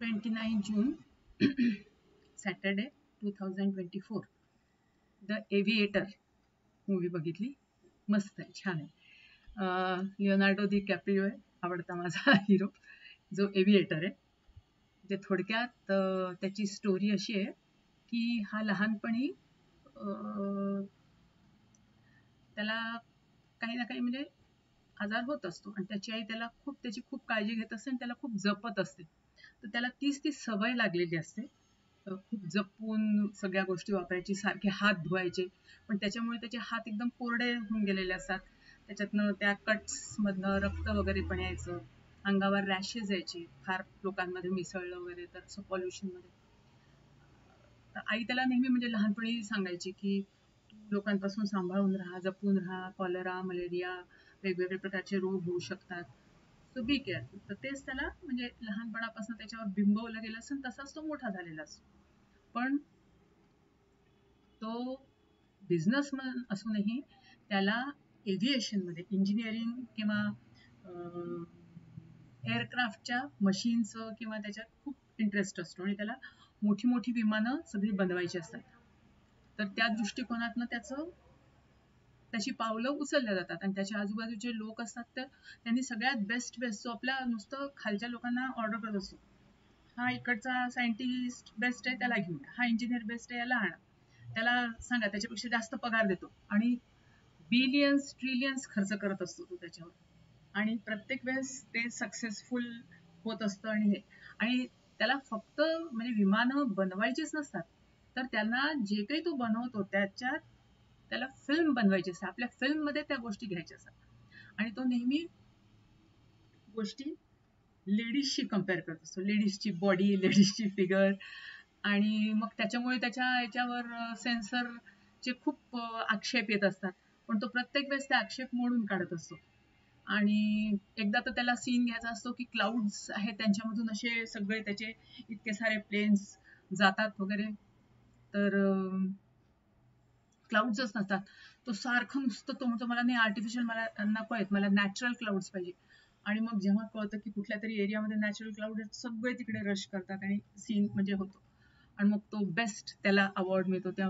29 June, Saturday 2024. The aviator movie बघितली. मस्त आहे, छान आहे. लिओनार्डो दी कॅप्रिओ आहे आवडता माझा हिरो, जो एव्हिएटर आहे. जे थोडक्यात त्याची स्टोरी अशी आहे की हा लहानपणी त्याला काही ना काही म्हणजे आजार होत असतो आणि त्याची आई त्याची खूप काळजी घेत असते आणि त्याला खूप जपत असते. तर त्याला तीच ती सवय लागलेली असते, खूप जपून सगळ्या गोष्टी वापरायची, सारखे हात धुवायचे. पण त्याच्यामुळे त्याचे हात एकदम कोरडे होऊन गेलेले असतात. त्याच्यातनं त्या कट्समधनं रक्त वगैरे पण यायचं, अंगावर रॅशेस यायचे, फार लोकांमध्ये मिसळलं वगैरे तर असं पॉल्युशनमध्ये. तर आई त्याला नेहमी म्हणजे लहानपणी सांगायची की तू लोकांपासून सांभाळून राहा, जपून राहा, कॉलरा, मलेरिया, वेगवेगळे प्रकारचे रोग होऊ शकतात, सो बी केअरफुल. तर तेच त्याला म्हणजे लहानपणापासून त्याच्यावर बिंबवलं गेलं असं, तसाच तो मोठा झालेला असतो. पण तो बिझनेसमॅन असूनही त्याला एव्हिएशनमध्ये, इंजिनिअरिंग किंवा एअरक्राफ्टच्या मशीनचं किंवा त्याच्यात खूप इंटरेस्ट असतो आणि त्याला मोठी मोठी विमानं सगळी बनवायची असतात. तर त्या दृष्टिकोनातनं त्याची पावलं उचलल्या जातात आणि त्याच्या आजूबाजूचे लोक असतात तर त्यांनी सगळ्यात बेस्ट जो आपल्या नुसतं खालच्या लोकांना ऑर्डर करत असतो. हा इकडचा सायंटिस्ट बेस्ट आहे, त्याला घेऊन या. हा इंजिनियर बेस्ट आहे, याला आणा. त्याला सांगा, त्याच्यापेक्षा जास्त पगार देतो आणि बिलियन्स ट्रिलियन्स खर्च करत असतो तो त्याच्यावर. आणि प्रत्येक वेळेस ते सक्सेसफुल होत असतं आणि त्याला फक्त म्हणजे विमानं बनवायचीच नसतात, तर त्यांना जे काही तो बनवतो त्याच्यात त्याला फिल्म बनवायची असते. आपल्या फिल्ममध्ये त्या गोष्टी घ्यायच्या असतात आणि तो नेहमी गोष्टी लेडीजशी कम्पेअर करत असतो. लेडीजची बॉडी, लेडीजची फिगर. आणि मग त्याच्यामुळे त्याच्या याच्यावर सेन्सरचे खूप आक्षेप येत असतात. पण तो प्रत्येक वेळेस ते आक्षेप मोडून काढत असतो. आणि एकदा तर त्याला सीन घ्यायचा असतो की क्लाउड्स आहेत, त्यांच्यामधून असे सगळे त्याचे इतके सारे प्लेन्स जातात वगैरे. तर क्लाउड्सच नसतात. तो सारखं नुसतं तो म्हणतो मला नाही आर्टिफिशियल, मला नको आहेत, मला नॅचरल क्लाउड्स पाहिजे. आणि मग जेव्हा कळतं की कुठल्या तरी एरियामध्ये नॅचरल क्लाउड आहेत, सगळे तिकडे रश करतात आणि सीन म्हणजे होतो. आणि मग तो बेस्ट त्याला अवॉर्ड मिळतो त्या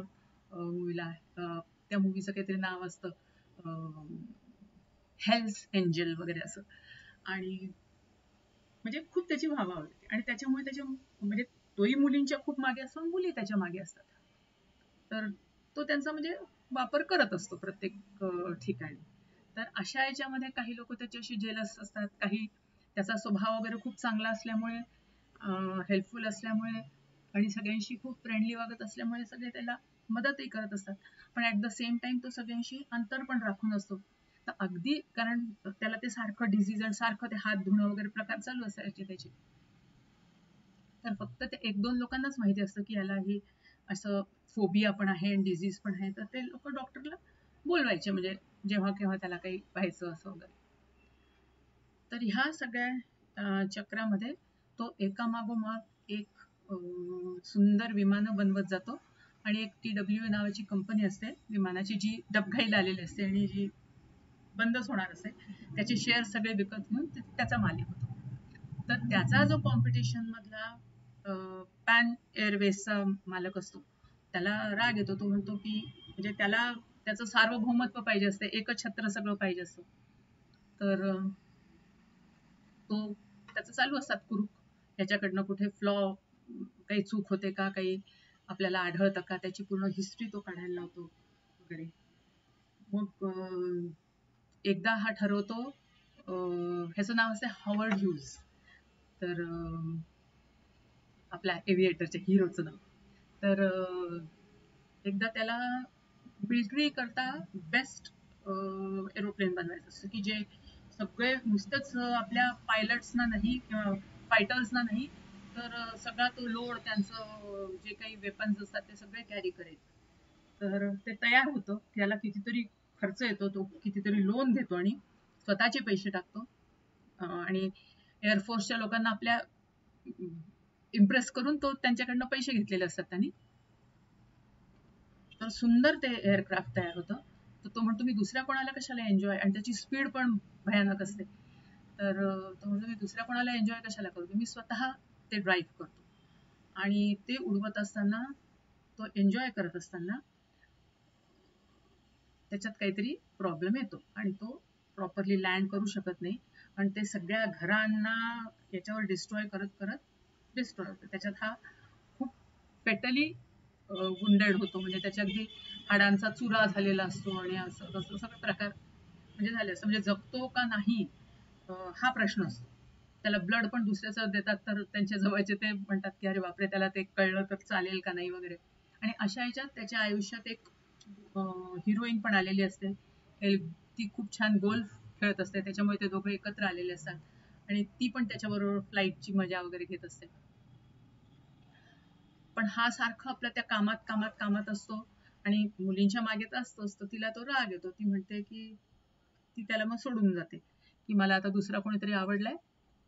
मूवीला. त्या मूवीचं काहीतरी नाव असतं, हेल्स एंजल वगैरे असं. आणि म्हणजे खूप त्याची वाहवा होते आणि त्याच्यामुळे म्हणजे तोही मुलींच्या खूप मागे असतो, मुली त्याच्या मागे असतात. तर तो त्यांचा म्हणजे वापर करत असतो प्रत्येक ठिकाणी. तर अशा याच्यामध्ये काही लोक त्याच्याशी जेलस असतात, काही त्याचा स्वभाव वगैरे खूप चांगला असल्यामुळे, हेल्पफुल असल्यामुळे आणि सगळ्यांशी खूप फ्रेंडली वागत असल्यामुळे सगळे त्याला मदतही करत असतात. पण ऍट द सेम टाइम तो सगळ्यांशी अंतर पण राखून असतो. तर अगदी कारण त्याला ते सारखं डिझीज आणि सारखं ते हात धुणं वगैरे प्रकार चालू असायचे त्याचे. तर फक्त ते एक दोन लोकांनाच माहिती असतं की याला ही असं फोबिया पण आहे आणि डिझीज पण आहे. तर ते लोक डॉक्टरला बोलवायचे म्हणजे जेव्हा केव्हा त्याला काही व्हायचं असं वगैरे. तर ह्या सगळ्या चक्रामध्ये तो एकामागोमाग एक सुंदर विमानं बनवत जातो. आणि एक TWA नावाची कंपनी असते विमानाची, जी डबघाईला आलेली असते आणि जी बंदच होणार असते. त्याचे शेअर सगळे विकत घेऊन त्याचा मालिक होतो. तर त्याचा जो कॉम्पिटिशन मधला पॅन एअरवेजचा मालक असतो, त्याला राग येतो. तो म्हणतो की म्हणजे त्याला त्याचं सार्वभौमत्व पाहिजे असते, एकछत्र सगळं पाहिजे असतं. तर तो त्याचं चालू असतात कुरूप, त्याच्याकडनं कुठे फ्लॉ, काही चूक होते का, काही आपल्याला आढळतं का, त्याची पूर्ण हिस्ट्री तो काढायला लावतो वगैरे. मग एकदा हा ठरवतो, ह्याचं नाव असते हॉवर्ड ह्यूज, तर आपल्या एव्हिएटरच्या हिरोचं नाव. तर एकदा त्याला मिलिटरी करता बेस्ट एरोप्लेन बनवायचं असतं की जे सगळे नुसतेच आपल्या पायलट्सना नाही किंवा फायटर्सना नाही, तर सगळा तो लोड त्यांचं जे काही वेपन्स असतात ते सगळे कॅरी करेल. तर ते तयार होतं. त्याला कितीतरी खर्च येतो, तो कितीतरी लोन घेतो आणि स्वतःचे पैसे टाकतो. आणि एअरफोर्सच्या लोकांना आपल्या इम्प्रेस करून तो त्यांच्याकडनं पैसे घेतलेले असतात त्यांनी. तर सुंदर ते एअरक्राफ्ट तयार होतं. तर तो म्हणतो मी दुसऱ्या कोणाला कशाला एन्जॉय, आणि त्याची स्पीड पण भयानक असते. तर तो म्हणतो मी दुसऱ्या कोणाला एन्जॉय कशाला करू, मी स्वतः ते ड्राईव्ह करतो. आणि ते उडवत असताना, तो एन्जॉय करत असताना त्याच्यात काहीतरी प्रॉब्लेम येतो आणि तो प्रॉपरली लँड करू शकत नाही आणि ते सगळ्या घरांना याच्यावर डिस्ट्रॉय करत करत डिस्ट्रॉय होतं. त्याच्यात हा खूप पेटली वुंडेड होतो, म्हणजे त्याच्या अगदी हाडांचा चुरा झालेला असतो आणि असं तसं सगळं प्रकार म्हणजे झाले असतं. म्हणजे जगतो का नाही हा प्रश्न असतो. त्याला ब्लड पण दुसऱ्याचं देतात तर त्यांच्या जवळचे ते म्हणतात की अरे बापरे, त्याला ते कळलं तर चालेल का नाही वगैरे. आणि अशा ह्याच्यात त्याच्या आयुष्यात एक हिरोईन पण आलेली असते. ती खूप छान गोल्फ खेळत असते, त्याच्यामुळे ते दोघं एकत्र आलेले असतात आणि ती पण त्याच्याबरोबर फ्लाईटची मजा वगैरे घेत असते. पण हा सारखं आपल्या त्या कामात कामात कामात असतो आणि मुलींच्या मागे तर असतोच. तर तिला तो राग येतो. ती म्हणते की ती त्याला मग सोडून जाते की मला आता दुसरा कोणीतरी आवडलाय,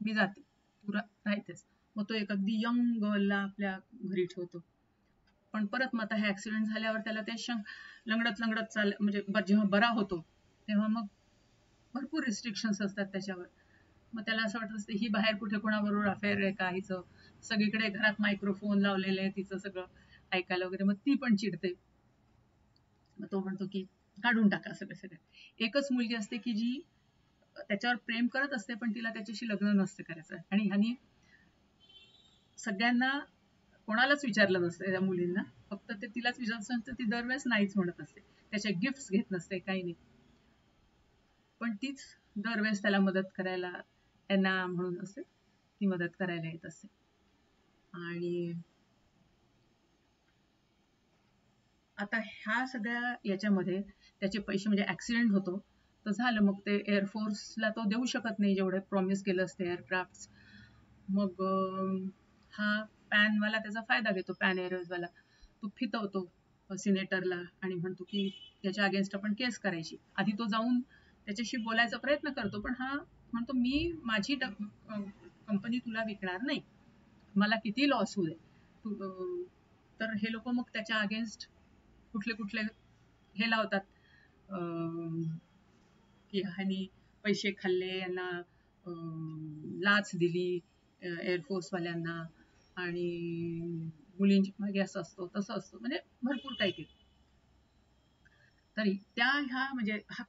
मी जाते, तू राहतेस. मग तो एक अगदी यंग गर्लला आपल्या घरी ठेवतो. पण परत मग आता हे ऍक्सिडेंट झाल्यावर त्याला ते लंगडत लंगडत म्हणजे जेव्हा बरा होतो तेव्हा मग भरपूर रिस्ट्रिक्शन्स असतात त्याच्यावर. मग त्याला असं वाटत असते ही बाहेर कुठे कोणाबरोबर अफेअर आहे का हिचं, सगळीकडे घरात मायक्रोफोन लावलेले आहे तिचं सगळं ऐकायला वगैरे. मग ती पण चिडते. मग तो म्हणतो की काढून टाका सगळं सगळं. एकच मुलगी असते की जी त्याच्यावर प्रेम करत असते पण तिला त्याच्याशी लग्न नसते करायचं आणि ह्यानी सगळ्यांना कोणालाच विचारलं नसतं त्या मुलींना, फक्त ते तिलाच विचारत असतं. ती दरवेळेस नाहीच म्हणत असते, त्याचे गिफ्ट घेत नसते, काही नाही. पण तीच दरवेळेस त्याला मदत करायला त्यांना म्हणून असते ती मदत करायला येत असते. आणि आता ह्या सगळ्या याच्यामध्ये त्याचे पैसे म्हणजे ऍक्सिडेंट होतो तर झालं, मग ते एअरफोर्सला तो देऊ शकत नाही जेवढे प्रॉमिस केलं असते एअरक्राफ्ट. मग हा पॅनवाला त्याचा फायदा घेतो, पॅन एअरवेजवाला. तो फितवतो सिनेटरला आणि म्हणतो की त्याच्या अगेन्स्ट आपण केस करायची. आधी तो जाऊन त्याच्याशी बोलायचा प्रयत्न करतो पण हा म्हणतो मी माझी कंपनी तुला विकणार नाही, मला किती लॉस होऊ दे. तर हे लोक मग त्याच्या अगेन्स्ट कुठले कुठले हे लावतात की ह्यानी पैसे खाल्ले, यांना लाच दिली एअरफोर्सवाल्यांना आणि मुलींच्या मागे असं असतो तसं असतो, म्हणजे भरपूर काही काही. तरी त्या ह्या म्हणजे हा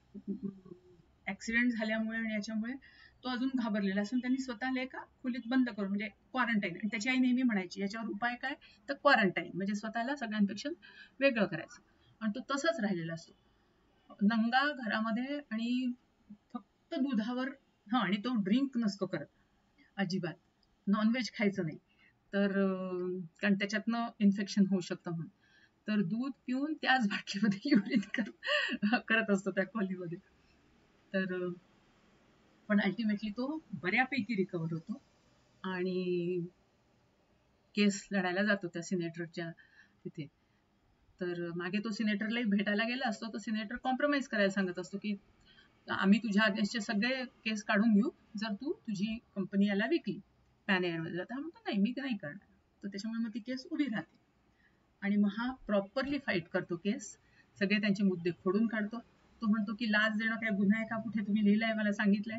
ऍक्सिडेंट झाल्यामुळे आणि याच्यामुळे तो अजून घाबरलेला असून त्यांनी स्वतःला एका खोलीत बंद करून म्हणजे क्वारंटाईन. आणि त्याची आई नेहमी म्हणायची याच्यावर उपाय काय तर क्वारंटाईन, म्हणजे स्वतःला सगळ्यांपेक्षा वेगळं करायचं. आणि तो तसाच राहिलेला असतो नंगा घरामध्ये आणि फक्त दुधावर. हा, आणि तो ड्रिंक नसतो करत अजिबात, नॉनव्हेज खायचं नाही तर कारण त्याच्यातनं इन्फेक्शन होऊ शकतं म्हणून. तर दूध पिऊन त्याच बाटलीमध्ये युरिन करत असतो त्या खोलीमध्ये. तर पण अल्टिमेटली तो बऱ्यापैकी रिकवर होतो आणि केस लढायला जातो त्या सिनेटरच्या तिथे. तर मागे तो सिनेटरलाही भेटायला गेला असतो, तर सिनेटर कॉम्प्रोमाइज करायला सांगत असतो की आम्ही तुझ्या अगेन्स्टचे सगळे केस काढून घेऊ जर तू तुझी कंपनी याला विकली पॅन एअरवेजला. तर म्हणतो नाही मी नाही करणार. तर त्याच्यामुळे मग ती केस उभी राहते आणि मग हा प्रॉपरली फाईट करतो केस, सगळे त्यांचे मुद्दे खोडून काढतो. तो म्हणतो की लाच देणं काय गुन्हा आहे का, कुठे तुम्ही लिहिलंय मला सांगितलंय,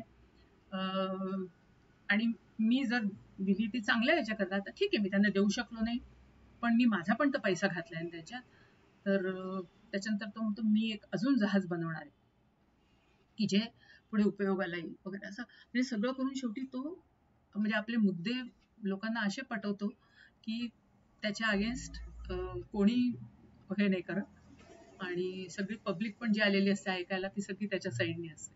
आणि मी जर दिली ती चांगल्या ह्याच्या करता तर ठीक आहे, मी त्यांना देऊ शकलो नाही पण मी माझा पण तर पैसा घातलाय त्याच्यात. तर त्याच्यानंतर तो म्हणतो मी एक अजून जहाज बनवणार आहे की जे पुढे उपयोगाला येईल वगैरे. असं म्हणजे सगळं करून शेवटी तो म्हणजे आपले मुद्दे लोकांना असे पटवतो की त्याच्या अगेन्स्ट कोणी हे नाही करत आणि सगळी पब्लिक पण जी आलेली असते ऐकायला ती सगळी त्याच्या साईडने असते.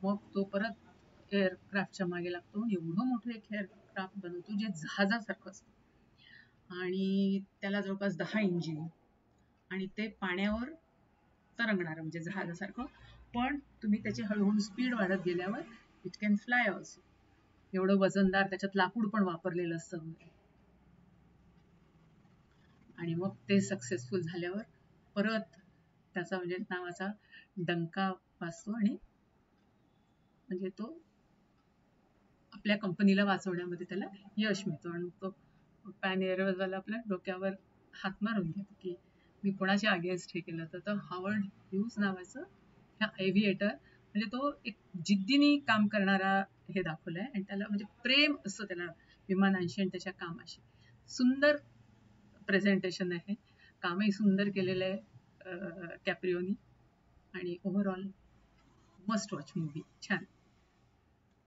मग तो परत एअरक्राफ्टच्या मागे लागतो, एवढं मोठं एक एअरक्राफ्ट बनवतो जे जहाजासारखं असतं आणि त्याला जवळपास 10 इंजिन आणि ते पाण्यावर तरंगणार म्हणजे जहाजासारखं. पण तुम्ही त्याची हळूहळू स्पीड वाढत गेल्यावर इट कॅन फ्लाय ऑल्सो. एवढं वजनदार, त्याच्यात लाकूड पण वापरलेलं असतं. आणि मग ते सक्सेसफुल झाल्यावर परत त्याचा म्हणजे नावाचा डंका वाजतो आणि म्हणजे तो आपल्या कंपनीला वाचवण्यामध्ये त्याला यश मिळतो आणि तो पॅन एअरवेजवाला आपल्या डोक्यावर हात मारून घेतो की मी कोणाच्या अगेन्स्ट हे केलं. तर हावर्ड ह्यूज नावाचं ह्या एव्हिएटर म्हणजे तो एक जिद्दीने काम करणारा हे दाखवलंय आणि त्याला म्हणजे प्रेम असतं त्याला विमानांशी आणि त्याच्या कामाशी. सुंदर प्रेझेंटेशन आहे, कामही सुंदर केलेलं आहे कॅप्रिओनी, आणि ओव्हरऑल मस्ट वॉच मूवी, छान.